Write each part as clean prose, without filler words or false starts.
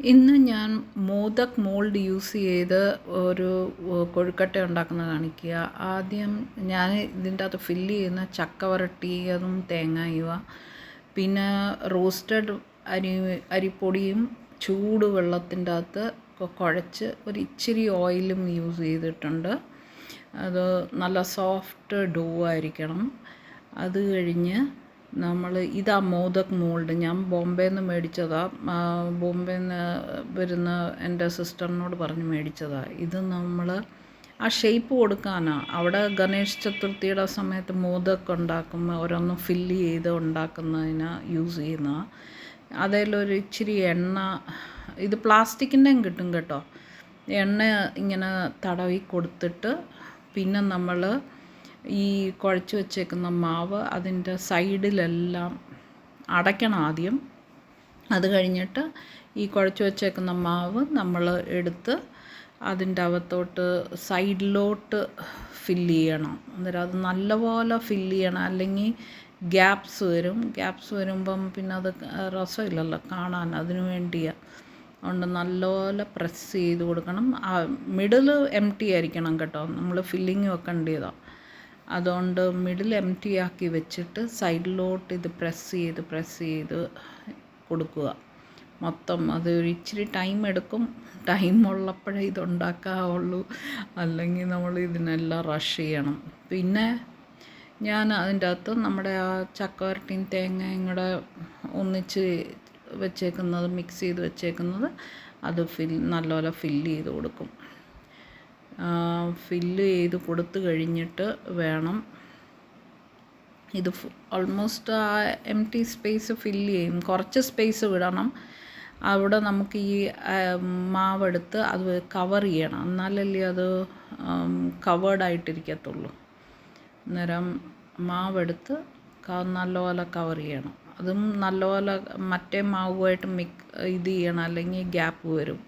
ഇന്ന് ഞാൻ Modak mould use ചെയ്ത് ഒരു കൊഴുക്കട്ട ഉണ്ടാക്കുന്നത് കാണിക്കുക. ആദ്യം ഞാൻ ഇതിൻ്റെ അകത്ത് ഫില്ല് ചെയ്യുന്ന ചക്ക വരട്ടിയതും തേങ്ങയുവ, പിന്നെ റോസ്റ്റഡ് അരിപ്പൊടിയും ചൂട് വെള്ളത്തിൻ്റെ അകത്ത് കുഴച്ച് ഒരു ഇച്ചിരി ഓയിലും യൂസ് ചെയ്തിട്ടുണ്ട്. അത് നല്ല സോഫ്റ്റ് ഡോ ആയിരിക്കണം. അത് കഴിഞ്ഞ് ഇതാ മോദക് മോൾഡ് ഞാൻ ബോംബെയിൽ നിന്ന് മേടിച്ചതാണ്. ബോംബെയിൽ നിന്ന് വരുന്ന എൻ്റെ സിസ്റ്ററിനോട് പറഞ്ഞ് മേടിച്ചതാണ്. ഇത് നമ്മൾ ആ ഷേപ്പ് കൊടുക്കാനാണ്. അവിടെ ഗണേശ് ചതുർത്ഥിയുടെ സമയത്ത് മോദക് ഉണ്ടാക്കുമ്പോൾ ഓരോന്ന് ഫില്ല് ചെയ്ത് ഉണ്ടാക്കുന്നതിന് യൂസ് ചെയ്യുന്നതാണ്. അതിലൊരു ഇച്ചിരി എണ്ണ, ഇത് പ്ലാസ്റ്റിക്കിൻ്റെയും കിട്ടും കേട്ടോ. എണ്ണ ഇങ്ങനെ തടവി കൊടുത്തിട്ട് പിന്നെ നമ്മൾ ഈ കുഴച്ച് വെച്ചേക്കുന്ന മാവ് അതിൻ്റെ സൈഡിലെല്ലാം അടയ്ക്കണം ആദ്യം. അത് കഴിഞ്ഞിട്ട് ഈ കുഴച്ച് വെച്ചേക്കുന്ന മാവ് നമ്മൾ എടുത്ത് അതിൻ്റെ അകത്തോട്ട് സൈഡിലോട്ട് ഫില്ല് ചെയ്യണം. അന്നേരം അത് നല്ലപോലെ ഫില്ല് ചെയ്യണം, അല്ലെങ്കിൽ ഗ്യാപ്സ് വരുമ്പം പിന്നെ അത് രസമില്ലല്ലോ കാണാൻ. അതിനു വേണ്ടിയാണ്. അതുകൊണ്ട് നല്ലപോലെ പ്രസ് ചെയ്ത് കൊടുക്കണം. മിഡിൽ എംപ്റ്റി ആയിരിക്കണം കേട്ടോ, നമ്മൾ ഫില്ലിങ് വെക്കേണ്ടതാണ്. അതുകൊണ്ട് മിഡിൽ എംപ്റ്റി ആക്കി വെച്ചിട്ട് സൈഡിലോട്ട് ഇത് പ്രസ് ചെയ്ത് കൊടുക്കുക മൊത്തം. അത് ഒരു ഇച്ചിരി ടൈം എടുക്കും. ടൈം ഉള്ളപ്പോഴേ ഇതുണ്ടാക്കാവുള്ളൂ, അല്ലെങ്കിൽ നമ്മൾ ഇതിനെല്ലാം റഷ് ചെയ്യണം. പിന്നെ ഞാൻ അതിൻ്റെ അകത്ത് നമ്മുടെ ആ ചക്കവരട്ടിയും തേങ്ങയും കൂടെ ഒന്നിച്ച് വെച്ചേക്കുന്നത്, മിക്സ് ചെയ്ത് വെച്ചേക്കുന്നത്, അത് നല്ലപോലെ ഫില്ല് ചെയ്ത് കൊടുക്കും. ഫില്ല് ചെയ്ത് കൊടുത്തു കഴിഞ്ഞിട്ട് വേണം ഇത് ഓൾമോസ്റ്റ് ആ എംപ്റ്റി സ്പേസ് ഫില്ല് ചെയ്യും. കുറച്ച് സ്പേസ് വിടണം. അവിടെ നമുക്ക് ഈ മാവെടുത്ത് അത് കവർ ചെയ്യണം, എന്നാലല്ലേ അത് കവേർഡായിട്ടിരിക്കത്തുള്ളൂ. അന്നേരം മാവെടുത്ത് നല്ലപോലെ കവർ ചെയ്യണം. അതും നല്ലപോലെ മറ്റേ മാവുമായിട്ട് ഇത് ചെയ്യണം, അല്ലെങ്കിൽ ഗ്യാപ്പ് വരും.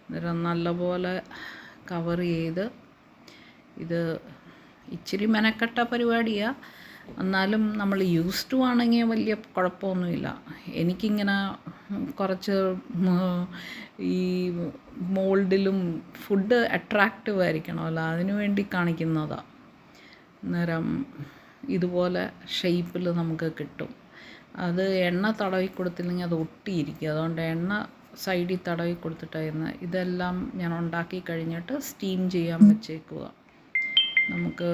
അന്നേരം നല്ലപോലെ കവർ ചെയ്ത്, ഇത് ഇച്ചിരി മെനക്കെട്ട പരിപാടിയാണ്. എന്നാലും നമ്മൾ യൂസ്ഡ് ആണെങ്കിൽ വലിയ കുഴപ്പമൊന്നുമില്ല. എനിക്കിങ്ങനെ കുറച്ച് ഈ മോൾഡിലും ഫുഡ് അട്രാക്റ്റീവ് ആയിരിക്കണമല്ലോ, അതിനു വേണ്ടി കാണിക്കുന്നതാണ്. അന്നേരം ഇതുപോലെ ഷേപ്പിൽ നമുക്ക് കിട്ടും. അത് എണ്ണ തടവി കൊടുത്തില്ലെങ്കിൽ അത് ഒട്ടിയിരിക്കും. അതുകൊണ്ട് എണ്ണ സൈഡിൽ തടവി കൊടുത്തിട്ടായിരുന്നു. ഇതെല്ലാം ഞാൻ ഉണ്ടാക്കി കഴിഞ്ഞിട്ട് സ്റ്റീം ചെയ്യാൻ വെച്ചേക്കുക. നമുക്ക്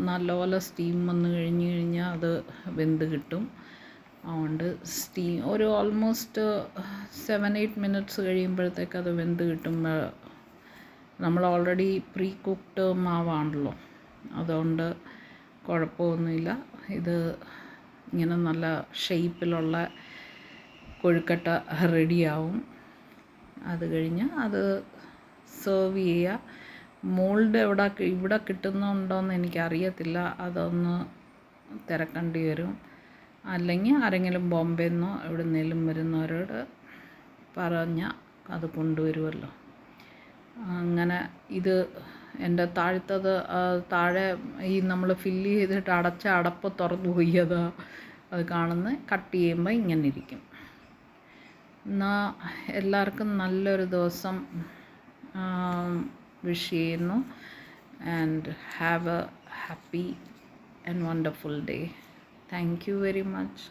നല്ലപോലെ സ്റ്റീം വന്നു കഴിഞ്ഞാൽ അത് വെന്ത് കിട്ടും. അതുകൊണ്ട് ഒരു ഓൾമോസ്റ്റ് 7-8 മിനിറ്റ്സ് കഴിയുമ്പോഴത്തേക്ക് അത് വെന്ത് കിട്ടും. നമ്മൾ ഓൾറെഡി പ്രീ കുക്ക്ഡ് മാവാണല്ലോ, അതുകൊണ്ട് കുഴപ്പമൊന്നുമില്ല. ഇത് ഇങ്ങനെ നല്ല ഷേപ്പിലുള്ള കൊഴുക്കട്ട റെഡിയാവും. അത് കഴിഞ്ഞ് അത് സെർവ് ചെയ്യുക. മോൾഡ് ഇവിടെ കിട്ടുന്നുണ്ടോയെന്ന് എനിക്കറിയത്തില്ല, അതൊന്ന് തിരക്കേണ്ടി വരും. അല്ലെങ്കിൽ ആരെങ്കിലും ബോംബെയിൽ നിന്നോ എവിടുന്നേലും വരുന്നവരോട് പറഞ്ഞാൽ അത് കൊണ്ടുവരുമല്ലോ. അങ്ങനെ ഇത് എൻ്റെ താഴെ ഈ നമ്മൾ ഫില്ല് ചെയ്തിട്ട് അടച്ച അടപ്പ് തുറന്നു പോയി. അത് കാണുന്നത് കട്ട് ചെയ്യുമ്പോൾ ഇങ്ങനെ ഇരിക്കും. എന്നാൽ എല്ലാവർക്കും നല്ലൊരു ദിവസം വിഷ് ചെയ്യുന്നു. And have A happy and wonderful day. Thank you very much.